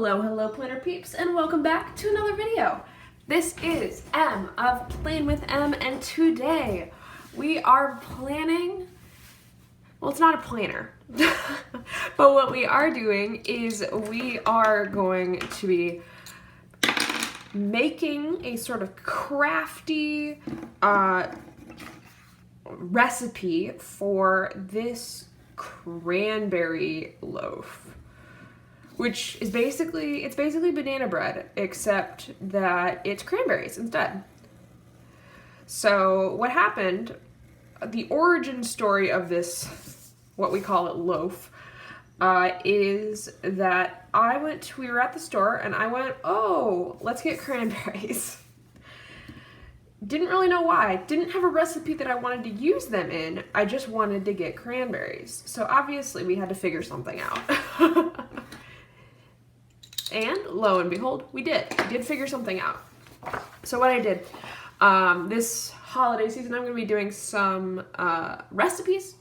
Hello planner peeps, and welcome back to another video. This is M of Plan with M, and today we are planning, well, it's not a planner, but what we are doing is we are going to be making a sort of crafty recipe for this cranberry loaf, which is basically banana bread, except that it's cranberries instead. So what happened, the origin story of this, what we call it loaf, is that we were at the store and I went, oh, let's get cranberries. Didn't really know why. Didn't have a recipe that I wanted to use them in. I just wanted to get cranberries. So obviously we had to figure something out. And lo and behold, we did. We did figure something out. So what I did, this holiday season, I'm going to be doing some recipes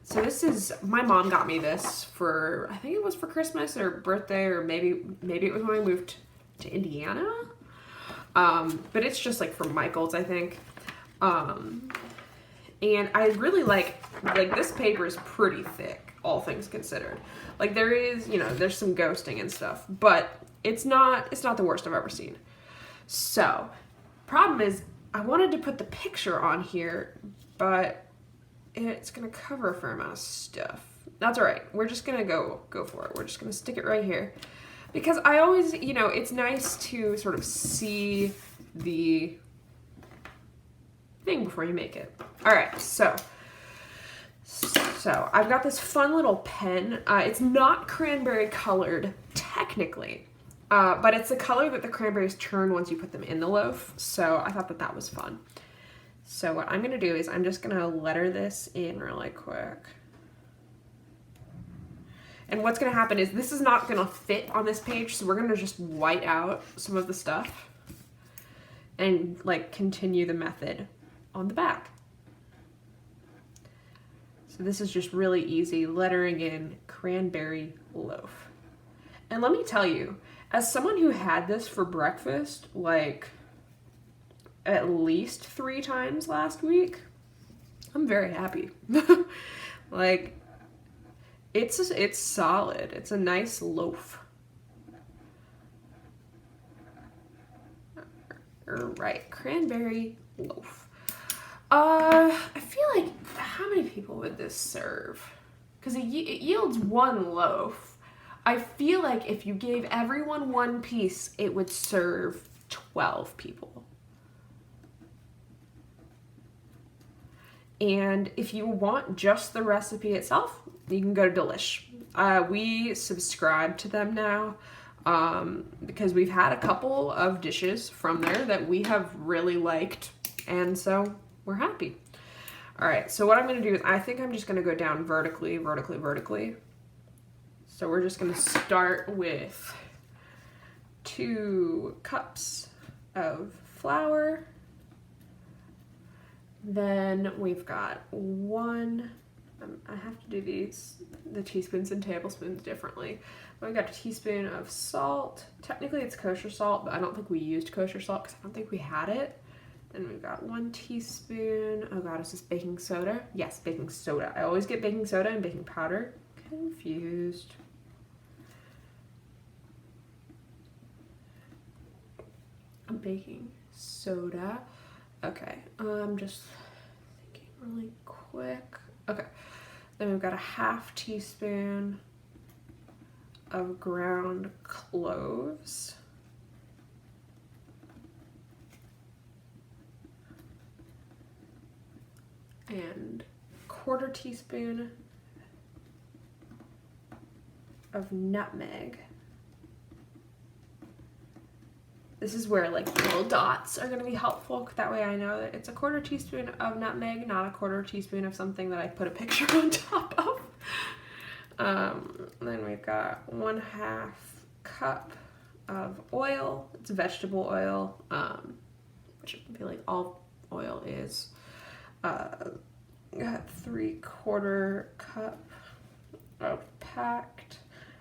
so this is, my mom got me this for, I think it was for Christmas or birthday, or maybe it was when we moved to Indiana. But it's just like from Michael's, I think. And I really like this paper is pretty thick, all things considered. Like there is, there's some ghosting and stuff, but it's not the worst I've ever seen. So, problem is, I wanted to put the picture on here, but it's gonna cover a fair amount of stuff. That's all right. We're just gonna go for it. We're just gonna stick it right here. Because I always, it's nice to sort of see the thing before you make it. All right, so I've got this fun little pen. It's not cranberry colored, technically, but it's the color that the cranberries turn once you put them in the loaf. So I thought that was fun. So what I'm gonna do is I'm just gonna letter this in really quick. And what's going to happen is this is not going to fit on this page, so we're going to just white out some of the stuff and continue the method on the back. So this is just really easy, lettering in cranberry loaf. And let me tell you, as someone who had this for breakfast at least 3 times last week, I'm very happy. It's solid. It's a nice loaf. Right, cranberry loaf. I feel like, how many people would this serve? Because it yields 1 loaf. I feel like if you gave everyone 1 piece, it would serve 12 people. And if you want just the recipe itself, you can go to DEEEELISH. We subscribe to them now because we've had a couple of dishes from there that we have really liked, and so we're happy. All right, so what I'm going to do is I think I'm just going to go down vertically. So we're just going to start with 2 cups of flour. Then we've got 1, I have to do the teaspoons and tablespoons differently. We've got a teaspoon of salt. Technically it's kosher salt, but I don't think we used kosher salt because I don't think we had it. Then we've got 1 teaspoon, oh god, is this baking soda? Yes, baking soda. I always get baking soda and baking powder confused. Baking soda. Okay, I'm just thinking really quick. Okay, then we've got a 1/2 teaspoon of ground cloves. And 1/4 teaspoon of nutmeg. This is where little dots are going to be helpful. That way I know that it's a 1/4 teaspoon of nutmeg, not a 1/4 teaspoon of something that I put a picture on top of. Then we've got 1/2 cup of oil. It's vegetable oil, which I feel like all oil is. Got 3/4 cup of packed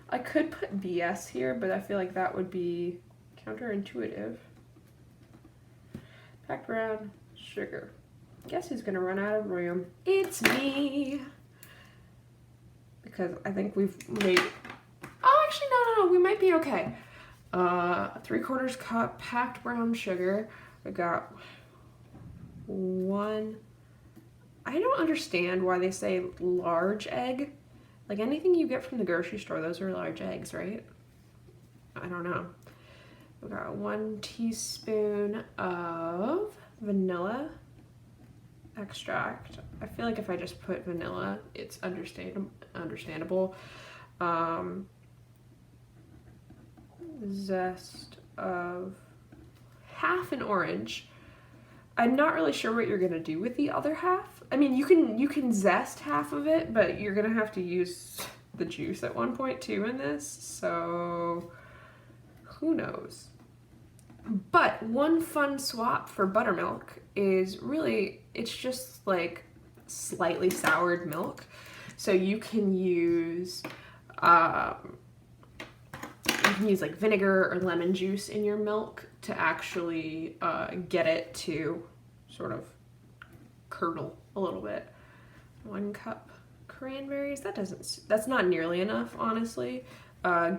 I could put BS here, but I feel like that would be counterintuitive. Packed brown sugar. Guess who's gonna run out of room? It's me. Because I think we've made, oh, actually, no, we might be okay. 3/4 cup packed brown sugar. We got 1. I don't understand why they say large egg. Like anything you get from the grocery store, those are large eggs, right? I don't know. We got 1 teaspoon of vanilla extract. I feel like if I just put vanilla, it's understandable. Zest of half an orange. I'm not really sure what you're gonna do with the other half. I mean, you can zest half of it, but you're gonna have to use the juice at one point too in this, so who knows. But one fun swap for buttermilk is really, it's just like slightly soured milk. So you can use like vinegar or lemon juice in your milk to actually get it to sort of curdle a little bit. 1 cup cranberries. That's not nearly enough, honestly.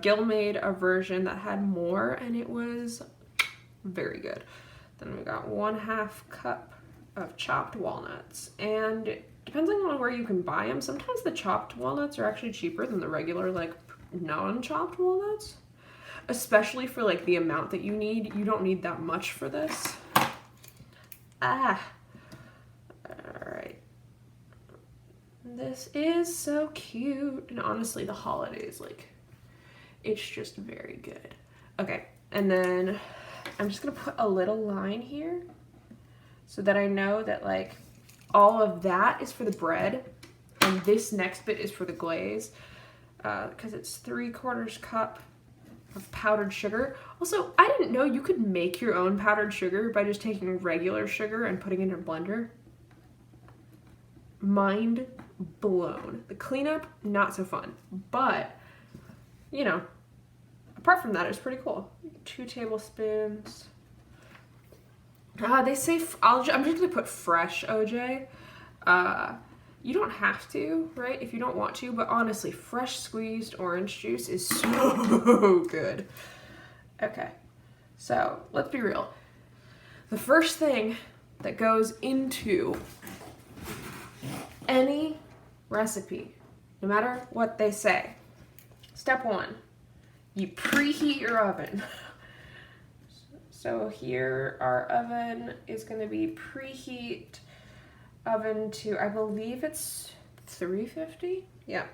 Gil made a version that had more, and it was very good. Then we got 1/2 cup of chopped walnuts, and depending on where you can buy them, sometimes the chopped walnuts are actually cheaper than the regular like non-chopped walnuts, especially for like the amount that you need. You don't need that much for this. All right, this is so cute, and honestly the holidays, like, it's just very good. Okay, and then I'm just gonna put a little line here so that I know that like all of that is for the bread and this next bit is for the glaze, because it's 3/4 cup of powdered sugar. Also, I didn't know you could make your own powdered sugar by just taking regular sugar and putting it in a blender. Mind blown. The cleanup, not so fun, but you know, apart from that, it's pretty cool. 2 tablespoons. They say, I'm just gonna put fresh OJ. You don't have to, right, if you don't want to, but honestly, fresh squeezed orange juice is so good. Okay, so let's be real. The first thing that goes into any recipe, no matter what they say, step 1, you preheat your oven. So here our oven is going to be preheat oven to, I believe it's 350? Yeah.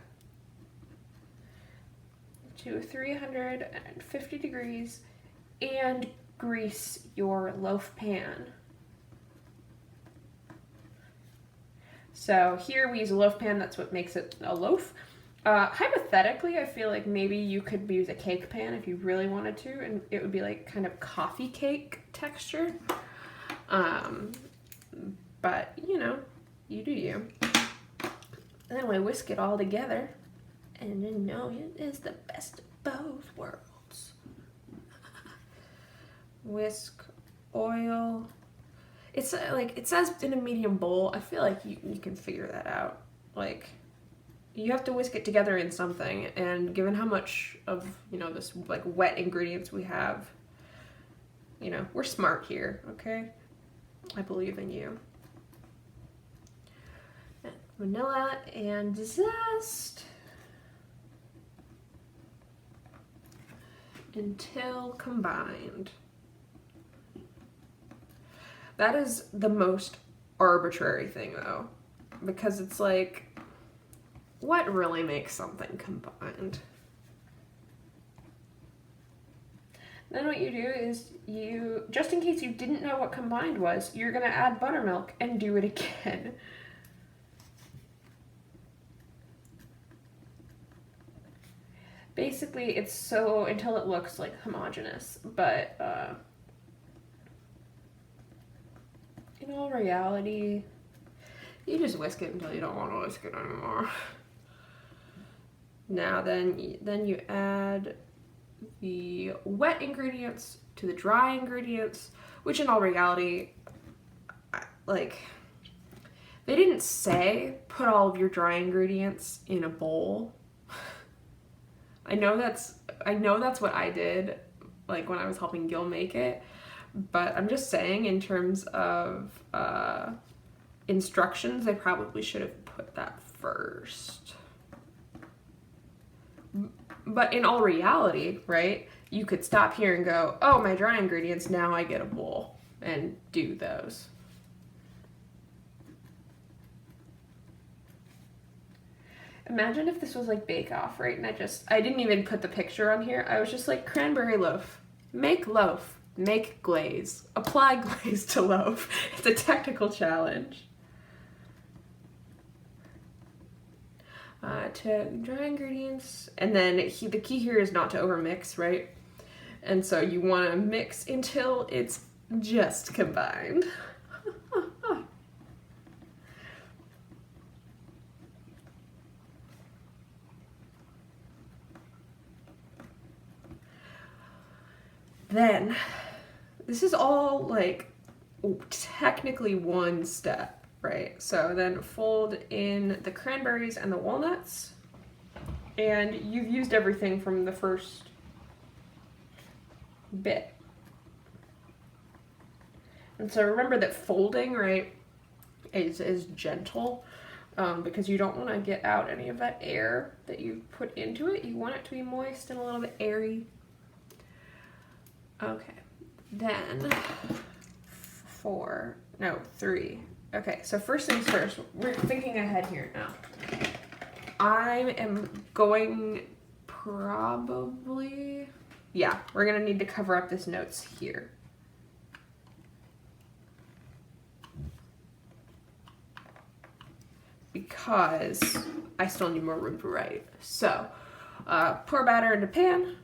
To 350 degrees, and grease your loaf pan. So here we use a loaf pan, that's what makes it a loaf. Hypothetically, I feel like maybe you could use a cake pan if you really wanted to, and it would be like kind of coffee cake texture. But you know, you do you. And then we whisk it all together, and you know it is the best of both worlds. Whisk, oil. It's like, it says in a medium bowl. I feel like you can figure that out. Like, you have to whisk it together in something, and given how much of, you know, this like wet ingredients we have, you know, we're smart here, okay? I believe in you. Vanilla and zest until combined. That is the most arbitrary thing though, because it's like, what really makes something combined? Then what you do is you, just in case you didn't know what combined was, you're gonna add buttermilk and do it again. Basically, it's so, until it looks like homogeneous, but in all reality, you just whisk it until you don't want to whisk it anymore. Now then you add the wet ingredients to the dry ingredients, which in all reality, like, they didn't say put all of your dry ingredients in a bowl. I know that's what I did, like when I was helping Gil make it, but I'm just saying in terms of instructions, they probably should have put that first. But in all reality, right, you could stop here and go, oh, my dry ingredients, now I get a bowl, and do those. Imagine if this was like Bake Off, right? And I didn't even put the picture on here. I was just like, cranberry loaf. Make loaf. Make glaze. Apply glaze to loaf. It's a technical challenge. To dry ingredients. And then the key here is not to overmix, right? And so you want to mix until it's just combined. Then, this is all like technically one step, right? So then fold in the cranberries and the walnuts, and you've used everything from the first bit. And so remember that folding, right, is gentle, because you don't want to get out any of that air that you put into it. You want it to be moist and a little bit airy. Okay, then 3. Okay, so first things first, we're thinking ahead here now. I am going probably, yeah, we're gonna need to cover up this notes here. Because I still need more room to write. So, pour batter into pan.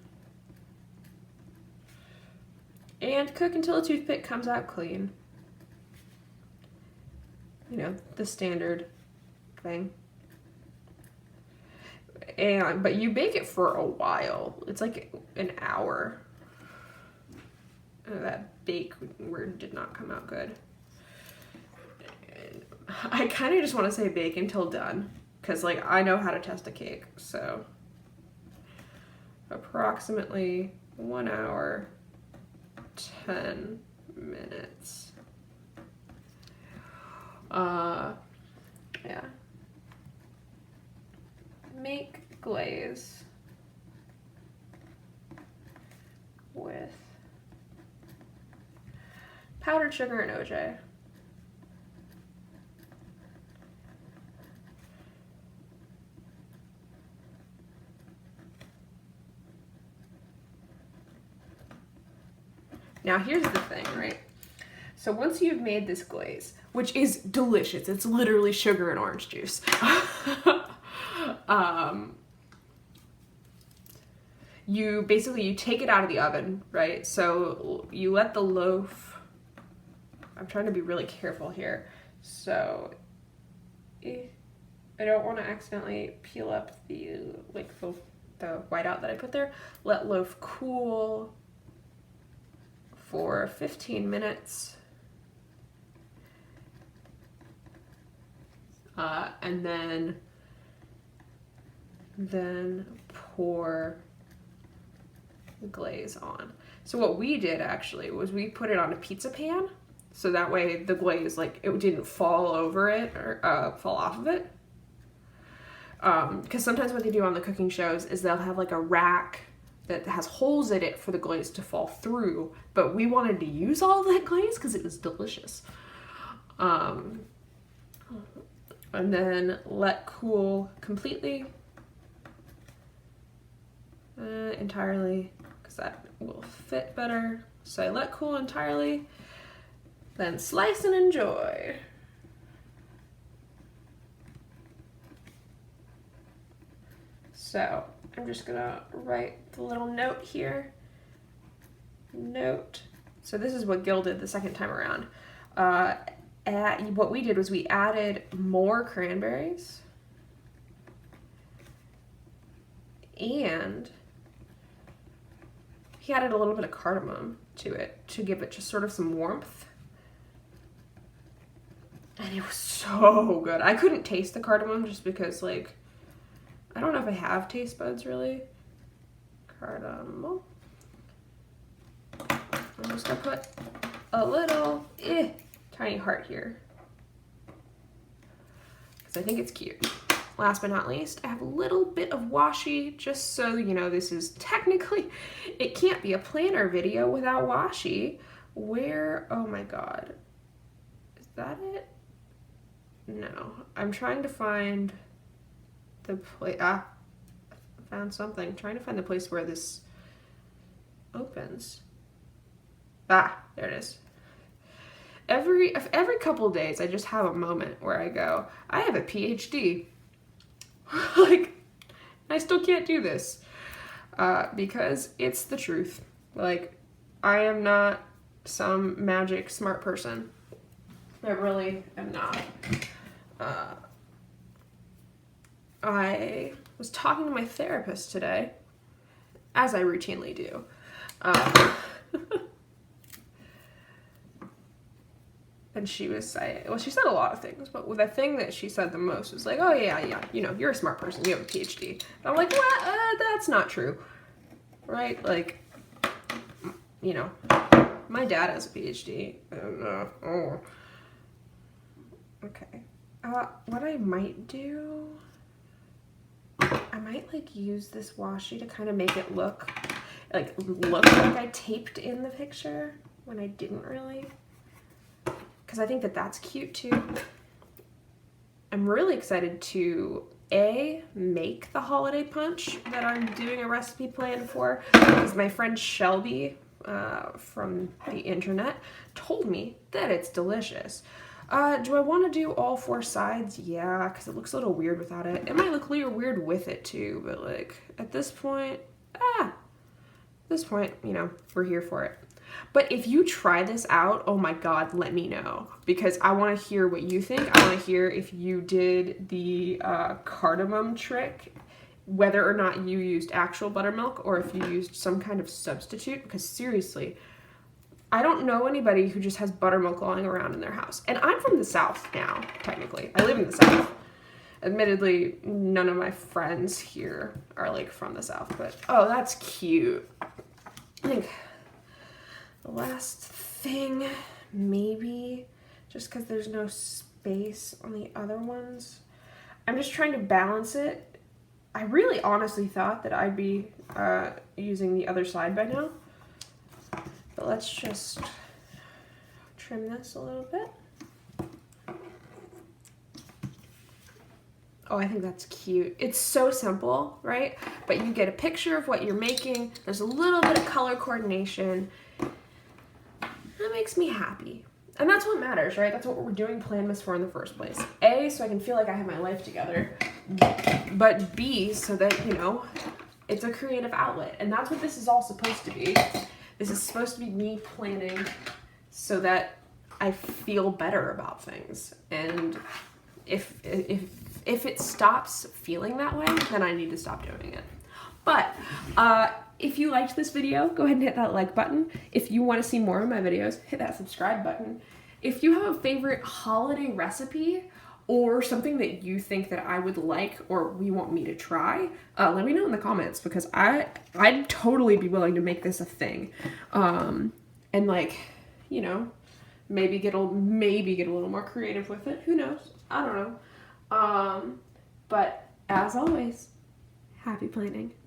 And cook until the toothpick comes out clean. You know, the standard thing. But you bake it for a while. It's like an hour. Oh, that bake word did not come out good. I kind of just want to say bake until done, because like I know how to test a cake. So approximately 1 hour, 10 minutes. Yeah. Make glaze with powdered sugar and OJ. Now here's the thing, right? So once you've made this glaze, which is delicious, it's literally sugar and orange juice. You take it out of the oven, right? So you let the loaf, I'm trying to be really careful here. So I don't want to accidentally peel up the whiteout that I put there. Let loaf cool for 15 minutes. And then pour the glaze on. So what we did actually was we put it on a pizza pan, so that way the glaze, like, it didn't fall over it or fall off of it. Because sometimes what they do on the cooking shows is they'll have like a rack that has holes in it for the glaze to fall through, but we wanted to use all of that glaze because it was delicious. And then let cool completely, entirely, because that will fit better. So I let cool entirely, then slice and enjoy. So I'm just gonna write the little note here. Note. So this is what Gil did the second time around. What we did was we added more cranberries. and he added a little bit of cardamom to it to give it just sort of some warmth. And it was so good. I couldn't taste the cardamom just because, like, I don't know if I have taste buds really. Cardamom. I'm just gonna put a little tiny heart here because I think it's cute. Last but not least, I have a little bit of washi, just so you know, this is technically, it can't be a planner video without washi. Where, oh my god, is that it? No, I'm trying to find the place. I found something. I'm trying to find the place where this opens. There it is. Every couple of days, I just have a moment where I go, I have a PhD. Like, I still can't do this because it's the truth. Like, I am not some magic smart person. I really am not. I was talking to my therapist today, as I routinely do. And she was saying, well, she said a lot of things, but the thing that she said the most was like, oh yeah, you know, you're a smart person, you have a PhD. And I'm like, well, that's not true, right? Like, you know, my dad has a PhD, and okay. What I might do, I might like use this washi to kind of make it look like I taped in the picture when I didn't really. Because I think that that's cute too. I'm really excited to make the holiday punch that I'm doing a recipe plan for, because my friend Shelby from the internet told me that it's delicious. Do I want to do all 4 sides? Yeah, because it looks a little weird without it. It might look a little weird with it too, but like at this point, you know, we're here for it. But if you try this out, oh my god, let me know, because I want to hear what you think. I want to hear if you did the cardamom trick, whether or not you used actual buttermilk or if you used some kind of substitute, because seriously, I don't know anybody who just has buttermilk lying around in their house. And I'm from the South now, technically. I live in the South. Admittedly, none of my friends here are like from the South, but oh, that's cute. I think the last thing, maybe, just because there's no space on the other ones, I'm just trying to balance it. I really honestly thought that I'd be using the other side by now. But let's just trim this a little bit. Oh, I think that's cute. It's so simple, right? But you get a picture of what you're making. There's a little bit of color coordination. That makes me happy. And that's what matters, right? That's what we're doing planmas for in the first place. A, so I can feel like I have my life together. But B, so that, you know, it's a creative outlet. And that's what this is all supposed to be. This is supposed to be me planning so that I feel better about things. And if it stops feeling that way, then I need to stop doing it. But if you liked this video, go ahead and hit that like button. If you want to see more of my videos, hit that subscribe button. If you have a favorite holiday recipe or something that you think that I would like or you want me to try, let me know in the comments, because I'd totally be willing to make this a thing. And like, you know, maybe get a little more creative with it. Who knows? I don't know. But as always, happy planning.